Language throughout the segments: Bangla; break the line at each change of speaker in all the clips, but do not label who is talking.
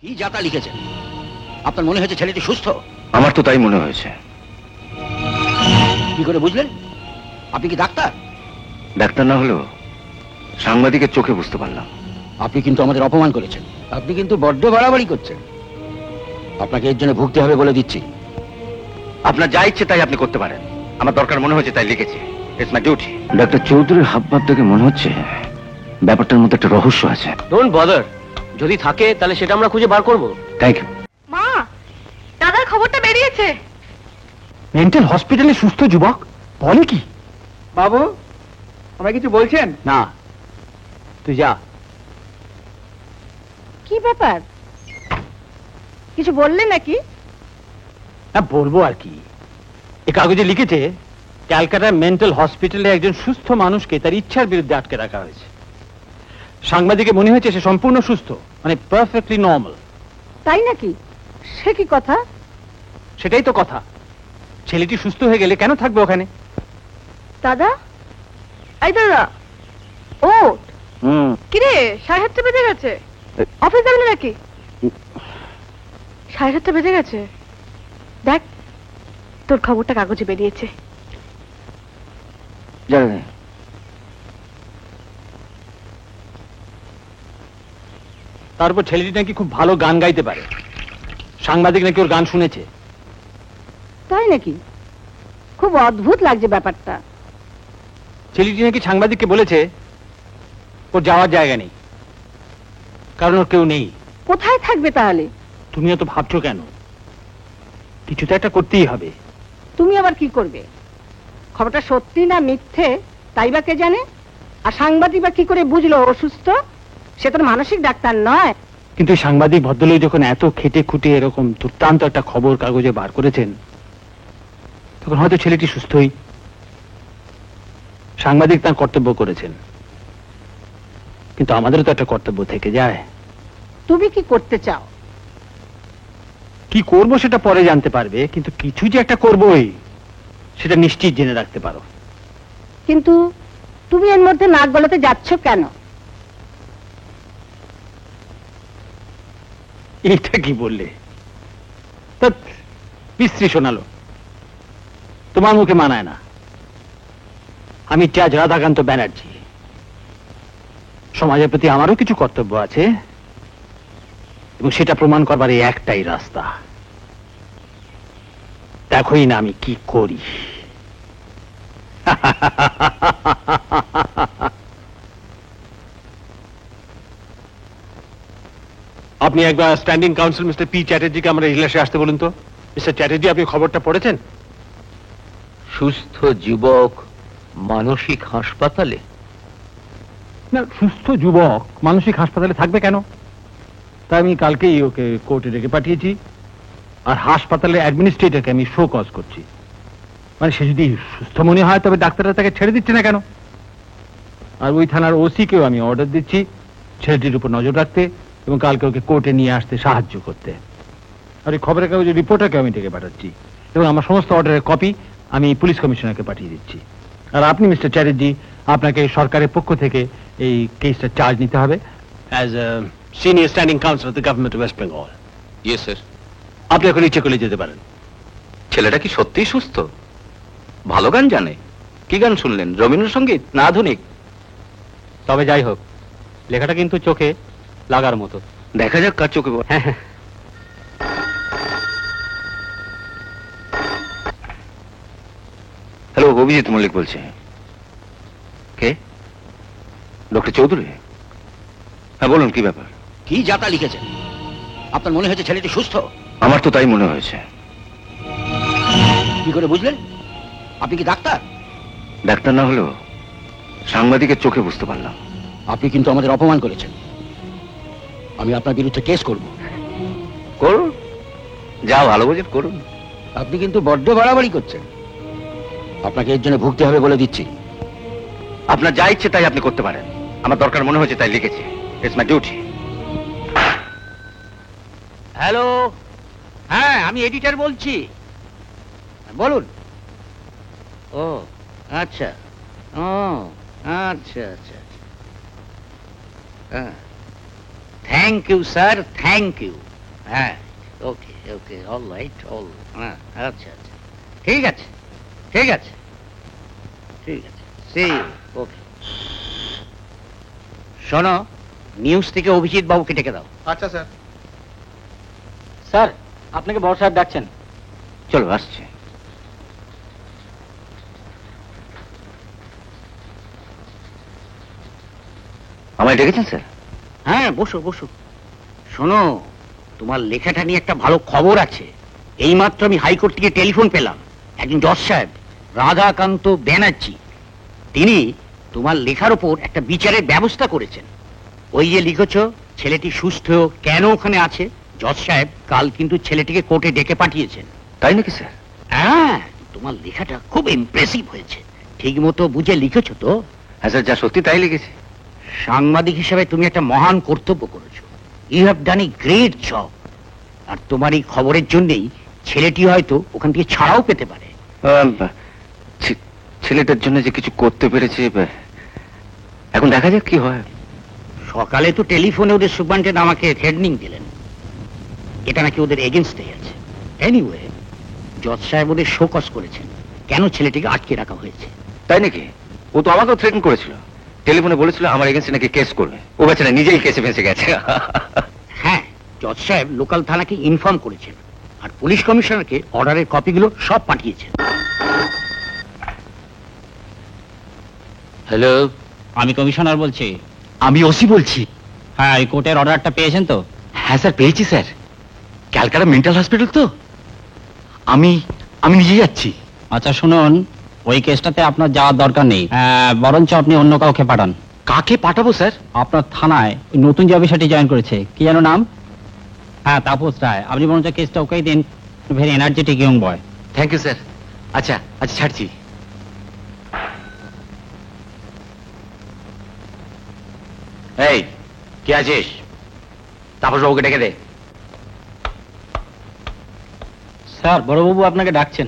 কি যাতা লিখেছেন? আপনার মনে হয়েছে ছেলেটি সুস্থ?
আমার তো তাই মনে হয়েছে।
কি করে বুঝলেন? আপনি কি ডাক্তার?
ডাক্তার না হলেও সাংবাদিকের চোখে বুঝতে পারলাম।
আপনি কিন্তু আমাদের অপমান করেছেন। আপনি কিন্তু বড্ড বাড়াবাড়ি করছেন। আপনাকে এর জন্য ভুগতে হবে বলে দিচ্ছি।
আপনার যা ইচ্ছে তাই আপনি করতে পারেন। আমার দরকার মনে হয়েছে তাই লিখেছি। It's my duty. ডাক্তার চৌধুরীর হাবভাব দেখে মনে হচ্ছে ব্যাপারটার মধ্যে একটা রহস্য আছে।
ডোন্ট বদার, যদি থাকে তাহলে সেটা আমরা খুঁজে বার করব।
Thank you.
মা, দাদার খবরটা বেরিয়েছে।
মেন্টাল হসপিটালে সুস্থ যুবক বলে কি?
বাবু, আমায় কিছু বলছেন?
না, তুই যা।
কি ব্যাপার, কিছু বললে নাকি?
হ্যাঁ, বলবো আর কি। এ কাগজে লিখেছে ক্যালকাটা মেন্টাল হসপিটালে একজন সুস্থ মানুষকে তার ইচ্ছার বিরুদ্ধে আটকে রাখা হয়েছে। সাংবাদিকে মনে হয়েছে সে সম্পূর্ণ সুস্থ, মানে পারফেক্টলি নর্মাল।
তাই নাকি? সে কি কথা?
সেটাই তো কথা। ছেলেটি সুস্থ হয়ে গেলে কেন থাকবে ওখানে?
দাদা, এই দাদা, ও কিরে, 7:30 বেজে গেছে। অফিস যাবি না নাকি? 7:30 বেজে গেছে। দেখ, তোর খবরটা কাগজে বেরিয়েছে।
তারপর ছেলেটি নাকি খুব ভালো গান গাইতে পারে। সাংবাদিক নাকি ওর গান শুনেছে।
তাই নাকি? খুব অদ্ভুত লাগছে ব্যাপারটা।
ছেলেটি নাকি সাংবাদিককে বলেছে ওর যাওয়ার জায়গা নেই, কারণ ওর কেউ নেই।
কোথায় থাকবে তাহলে?
তুমি এত ভাবছো কেন? কিছু তো একটা করতেই হবে।
তুমি আবার কি করবে? খবরটা সত্যি না মিথ্যে তাই বা কে জানে? আর সাংবাদিক বা কি করে বুঝলো অসুস্থ? সে তো মানসিক ডাক্তার নয়।
কিন্তু সাংবাদিক ভদ্রলোক যখন এত খেটে খুঁটে এরকম দুর্দান্ত একটা খবর কাগজে বার করেছেন, তখন হয়তো ছেলেটি সুস্থই। সাংবাদিক তার কর্তব্য করেছেন, কিন্তু আমাদেরও তো একটা কর্তব্য থেকে যায়।
তুমি কি করতে চাও?
কি করব সেটা পরে জানতে পারবে, কিন্তু কিছু যে একটা করবই সেটা নিশ্চিত জেনে রাখতে পারো।
কিন্তু তুমি এর মধ্যে নাক গলাতে যাচ্ছ কেন?
এইটা কি বললে? বিশ্রী শোনালো। তোমার মুখে মানায় না। আমি জাজ রাধাকান্ত ব্যানার্জি। সমাজের প্রতি আমারও কিছু কর্তব্য আছে, এবং সেটা প্রমাণ করবার এই একটাই রাস্তা। দেখোই না আমি কি করি। আপনি একবার স্ট্যান্ডিং কাউন্সিল মিস্টার পি চ্যাটার্জিকে আমরা ইজলাসে আসতে বলুন তো। মিস্টার চ্যাটার্জি, আপনি খবরটা পড়েছেন?
সুস্থ যুবক মানসিক হাসপাতালে?
না, সুস্থ যুবক মানসিক হাসপাতালে থাকবে কেন? তাই আমি কালকেই ওকে কোর্টে ডেকে পাঠিয়েছি, আর হাসপাতালের অ্যাডমিনিস্ট্রেটরকে আমি শো কজ করছি। মানে সে যদি সুস্থ মনে হয় তবে ডাক্তাররা তাকে ছেড়ে দিচ্ছে না কেন? আর ওই থানার ওসিকেও আমি অর্ডার দিচ্ছি ছেলেটির উপর নজর রাখতে এবং কালকে ওকে কোর্টে নিয়ে আসতে সাহায্য করতে। আর এই খবরের কাগজের রিপোর্টারকে আমি ডেকে পাঠাচ্ছি, এবং আমার সমস্ত অর্ডারের কপি আমি পুলিশ কমিশনারকে পাঠিয়ে দিচ্ছি। আর আপনি মিস্টার চ্যাটার্জি, আপনাকে সরকারের পক্ষ থেকে এই কেসটা চার্জ নিতে হবে as a senior standing council of the government of West Bengal.
Yes sir.
আপনি এখন ইচ্ছে করলে যেতে পারেন।
ছেলেটা কি সত্যিই সুস্থ? ভালো গান জানে? কি গান শুনলেন? রবীন্দ্রসঙ্গীত না আধুনিক?
তবে যাই হোক, লেখাটা কিন্তু চোখে লাগার মতো।
দেখা যাক কার চোখে পড়ে।
হ্যাঁ।
হ্যালো, অভিজিৎ মল্লিক বলছে। কে? ডক্টর চৌধুরী? হ্যাঁ বলুন, কি ব্যাপার?
কি যাতা লিখেছেন? আপনার মনে হয়েছে ছেলেটি সুস্থ?
আমার তো তাই মনে হয়েছে।
কি করে বুঝলেন? আপনি কি ডাক্তার?
ডাক্তার না হলেও সাংবাদিকের চোখে বুঝতে পারলাম।
আপনি কিন্তু আমাদের অপমান করেছেন। আমি আপনার বিরুদ্ধে কেস করব।
করুন, যা ভালো বোঝেন করুন।
আপনি কিন্তু বড্ড বাড়াবাড়ি করছেন। আপনাকে এর জন্য ভুগতে হবে বলে দিচ্ছি।
আপনার যা ইচ্ছে তাই আপনি করতে পারেন। আমার দরকার মনে হয়েছে তাই লিখেছি। It's my duty.
হ্যালো, হ্যাঁ আমি এডিটর বলছি, বলুন। ও আচ্ছা, ও আচ্ছা আচ্ছা, thank you sir, thank you. হ্যাঁ, okay okay, all right, all, হ্যাঁ, আচ্ছা আচ্ছা, ঠিক আছে ঠিক আছে ঠিক আছে, সি ওকে। শোনো, নিউজ থেকে অভিজিৎ বাবুকে ডেকে দাও।
আচ্ছা স্যার।
স্যার, আপনাকে বড় সাহেব ডাকছেন। চলো, আসছে।
আমায় ডেকেছেন স্যার?
হ্যাঁ, বসো বসো। শোনো, তোমার লেখাটা নিয়ে একটা ভালো খবর আছে। এইমাত্র আমি হাইকোর্ট থেকে টেলিফোন পেলাম। একজন জজ সাহেব, রাধাকান্ত ব্যানার্জি, তিনি তোমার লেখার উপর একটা বিচারের ব্যবস্থা করেছেন। ওই যে লিখেছ ছেলেটি সুস্থ, কেন ওখানে আছে, জজ সাহেব কাল কিন্তু ছেলেটিকে কোর্টে ডেকে পাঠিয়েছেন।
তাই নাকি স্যার?
হ্যাঁ, তোমার লেখাটা খুব ইমপ্রেসিভ হয়েছে। ঠিক মতো বুঝে লিখেছ তো?
হ্যাঁ স্যার, যা সত্যি তাই লিখেছি।
সাংবাদিক হিসেবে তুমি একটা মহান কর্তব্য করেছো। You have done a great job. আর তোমার এই খবরের জন্যই ছেলেটি হয়তো ওখান থেকে ছাড়াও পেতে পারে।
ছেলেটার জন্য যে কিছু করতে পেরেছে, এখন দেখা যাক কি হয়।
সকালে তো টেলিফোনে ওদের সুপারিনটেন্ডেন্ট আমাকে থ্রেটনিং দিলেন। এটা নাকি ওদের এগেনস্টে আছে। এনিওয়ে, জজ সাহেব ওদের শোকজ করেছেন কেন ছেলেটিকে আটকে রাখা হয়েছে।
তাই নাকি? ও তো আমাকেও থ্রেটন করেছিল, টেলিফোনে বলেছিল আমার এগেন্সে নাকি কেস করবে। ও বেচারা নিজেই কেসে ফেঁসে গেছে।
হ্যাঁ, জজ সাহেব লোকাল থানাকে ইনফর্ম করেছেন আর পুলিশ কমিশনারকে অর্ডারের কপিগুলো সব পাঠিয়েছেন।
হ্যালো,
আমি কমিশনার বলছি।
আমি ওসি বলছি।
হ্যাঁ, এই কোর্টের অর্ডারটা পেয়েছেন তো?
হ্যাঁ স্যার, পেয়েছি স্যার। ক্যালকাটা মেন্টাল হসপিটাল তো, আমি নিজে যাচ্ছি।
আচ্ছা শুনুন, ওই কেসটাতে আপনার যাওয়ার দরকার নেই, বরঞ্চ আপনি অন্য কাউকে পাঠান।
কাকে পাঠাবো স্যার?
আপনার থানায় ওই নতুন যে অফিসারটি জয়েন করেছে, কি যেন নাম? হ্যাঁ, তাপস রায়। আপনি বরঞ্চ কেসটা ওকেই দিন। Very energetic young boy.
Thank you sir. আচ্ছা আচ্ছা, ছাড়ছি। এই, কে আছিস? তাপস বাবুকে ডেকে দে।
স্যার, বড়বাবু আপনাকে ডাকছেন।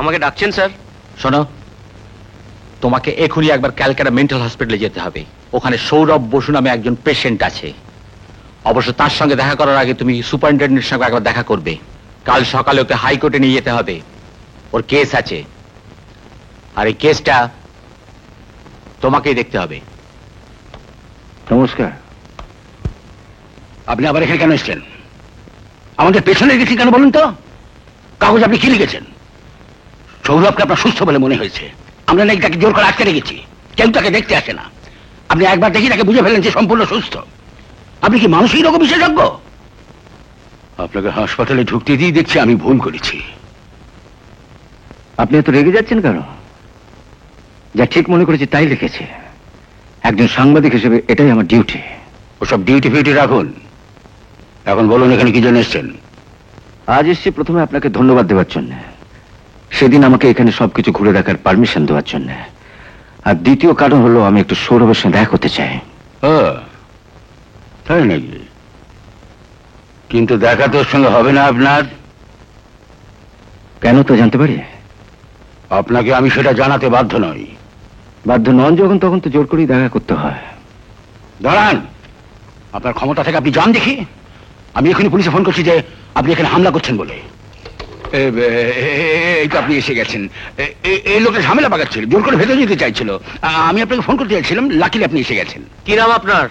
আমাকে ডাকছেন স্যার?
শোনো, তোমাকে এখনই একবার ক্যালকাটা মেন্টাল হসপিটালে যেতে হবে। ওখানে সৌরভ বসু নামে একজন পেশেন্ট আছে। অবশ্য তার সঙ্গে দেখা করার আগে তুমি সুপারিনটেন্ডেন্টের সঙ্গে একবার দেখা করবে। কাল সকালে ওকে হাইকোর্টে নিয়ে যেতে হবে, ওর কেস আছে। আর এই কেসটা তোমাকেই দেখতে হবে।
নমস্কার।
আপনি আবার এখানে কেন এসেছেন? আমাদের পেছনে গেছি কেন বলুন তো? কাগজ আপনি কি লিখেছেন? সৌরভকে আপনার সুস্থ বলে মনে হয়েছে। আমরা নাকি তাকে জোর করে আটকে রেখেছি, কেউ তাকে দেখতে আসে না। আপনি একবার দেখি তাকে বুঝে ফেলেন যে সম্পূর্ণ সুস্থ। আপনি কি মানসিক রোগ বিশেষজ্ঞ? আপনাকে হাসপাতালে ঢুকতে দিয়ে দেখছি আমি ভুল করেছি।
আপনি এত রেগে যাচ্ছেন কেন? যা ঠিক মনে করেছি তাই লিখেছে। একজন সাংবাদিক হিসেবে এটাই আমার ডিউটি।
ওসব ডিউটি ফিউটি রাখুন। এখন বলুন এখানে কি জন্য এসেছেন?
আজ এসছি প্রথমে আপনাকে ধন্যবাদ দেওয়ার জন্য, সেদিন আমাকে এখানে সবকিছু ঘুরে দেখার পারমিশন দেওয়ার জন্য। আর দ্বিতীয় কারণ হলো আমি একটু সৌরভের সঙ্গে দেখা করতে চাই।
তাই নাকি? কিন্তু দেখা তোর সঙ্গে হবে না আপনার।
কেন তো জানতে পারি?
আপনাকে আমি সেটা জানাতে বাধ্য নই।
বাধ্য নন যখন, তখন তো জোর করেই দেখা করতে হয়।
দাঁড়ান, আপনার ক্ষমতা থেকে আপনি যান দেখি। আমি এখনই পুলিশে ফোন করছি যে আপনি এখানে হামলা করছেন বলে। এই তো আপনি এসে গেছেন। এই লোকটা ঝামেলা পাকাচ্ছিল, জোর করে ভেতরে যেতে চাইছিল। আমি আপনাকে ফোন করতে চাইছিলাম, লাকিলি আপনি এসে গেছেন।
কি নাম আপনার?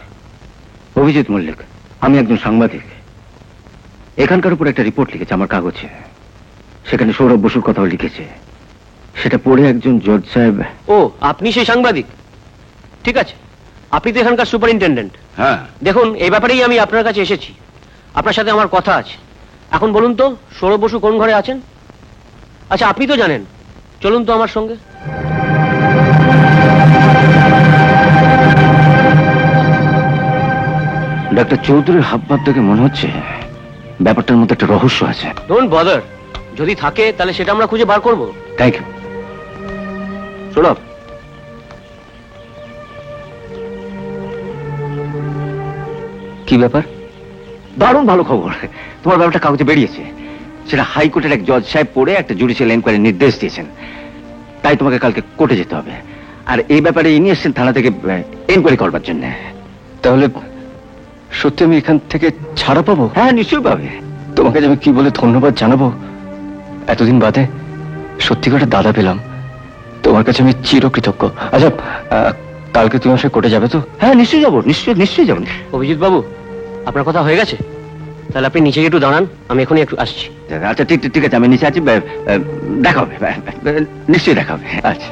অভিজিৎ মল্লিক। আমি একজন সাংবাদিক। এখানকার উপর একটা রিপোর্ট লিখেছে আমার কাগজে। সেখানে সৌরভ বসুর কথাও লিখেছে। সেটা পড়ে একজন জজ সাহেব।
ও, আপনি সেই সাংবাদিক? ঠিক আছে, আপনি তো এখানকার সুপারিনটেন্ডেন্ট।
হ্যাঁ,
দেখুন, এই ব্যাপারেই আমি আপনার কাছে এসেছি। আপনার সাথে আমার কথা আছে। এখন বলুন তো, সৌরভ বসু কোন ঘরে আছেন? আচ্ছা, আপনি তো জানেন। চলুন তো আমার সঙ্গে।
ডাক্তার চৌধুরীর হাবভাব থেকে মনে হচ্ছে ব্যাপারটার মধ্যে একটা রহস্য আছে।
ডোন্ট বদার, যদি থাকে তাহলে সেটা আমরা খুঁজে বার করব।
Thank you. সৌরভ, কি ব্যাপার? দারুণ ভালো খবর। তোমার ব্যাপারটা কাগজে বেরিয়েছে। সেটা হাইকোর্টের এক জজ সাহেব পড়ে একটা জুডিশিয়াল এনকোয়ারির নির্দেশ দিয়েছেন। তাই তোমাকে কালকে কোর্টে যেতে হবে। আর এই ব্যাপারে ইনি এসছেন থানা থেকে এনকোয়ারি করবার জন্য। তাহলে সত্যি আমি এখান থেকে ছাড়া পাবো? হ্যাঁ, নিশ্চয়ই পাবে। তোমাকে যে আমি কি বলে ধন্যবাদ জানাবো, এতদিন বাদে সত্যি করে দাদা পেলাম। তোমার কাছে আমি চিরকৃতজ্ঞ। আচ্ছা, কালকে তুমি আমার সাথে কোর্টে যাবে তো? হ্যাঁ, নিশ্চয়ই যাবো, নিশ্চয়ই যাবো।
অভিজিৎ বাবু, আপনার কথা হয়ে গেছে? তাহলে আপনি নিচে গিয়ে একটু দাঁড়ান, আমি এখনই একটু আসছি।
আচ্ছা, ঠিক আছে, আমি নিচে আছি। দেখা হবে, নিশ্চয়ই দেখা হবে। আচ্ছা,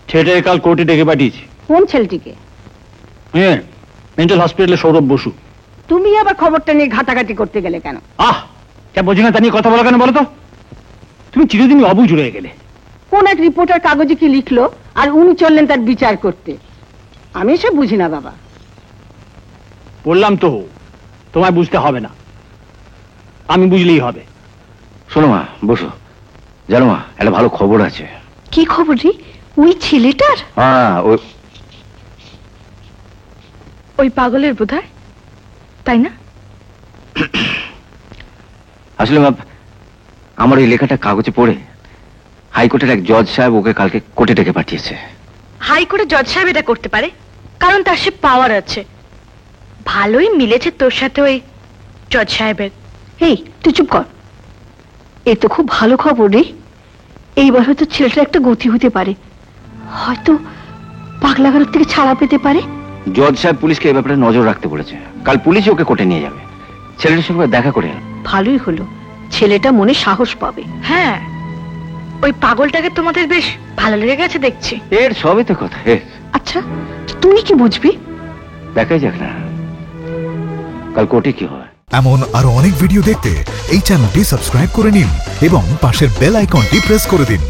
ছেলেটাকে কাল কোর্টে ডেকে পাঠিয়েছি।
কোন ছেলেটিকে?
হ্যাঁ, মেন্টাল হসপিটালে সৌরভ বসু।
তুমি আবার খবরটা নিয়ে ঘাটাঘাটি করতে গেলে কেন?
যা বোঝে না তা নিয়ে কথা বলা কেন বলো তো? তুমি চিরদিনই অবুঝ রয়ে গেলে।
কোন এক রিপোর্টার কাগজে কি লিখলো আর উনি চললেন তার বিচার করতে? আমি এসব বুঝি না বাবা।
বললাম তো, তোমায় বুঝতে হবে না, আমি বুঝলেই হবে।
শোনো মা, বসো। জানো মা, একটা ভালো খবর আছে।
কি খবর রে? ওই ছেলেটার?
হ্যাঁ,
ওই পাগলের বোধহয়, তাই না?
আসলে মা, আমার এই লেখাটা কাগজে পড়ে হাইকোর্টের এক জজ সাহেব ওকে কালকে কোর্টে ডেকে পাঠিয়েছে।
হাইকোর্টে জজ সাহেব এটা করতে পারে কারণ তার সে পাওয়ার আছে। ভালোই মিলেছে তোর সাথে ওই জজ সাহেবের।
এই তুই চুপ কর। এ তো খুব ভালো খবর রে। এইবার হয়তো ছেলেটার একটা গতি হতে পারে, হয়তো পাগলাগারোর থেকে ছাড়া পেতে পারে।
জজ সাহেব পুলিশকে এই ব্যাপারে নজর রাখতে বলেছে। কাল পুলিশ ওকে কোর্টে নিয়ে যাবে। ছেলেটার সঙ্গে দেখা করে এলাম।
ভালোই হলো, ছেলেটা মনে সাহস পাবে।
হ্যাঁ, ওই পাগলটাকে তোমাদের বেশ ভালো লেগে গেছে দেখছি।
এর সবই তো কথা।
আচ্ছা, তুই কি বুঝবি?
দেখাই যাক না কাল কোর্টে কি হয়।
এমন আরো অনেক ভিডিও দেখতে এই চ্যানেলটি সাবস্ক্রাইব করে নিন এবং পাশের বেল আইকনটি প্রেস করে দিন।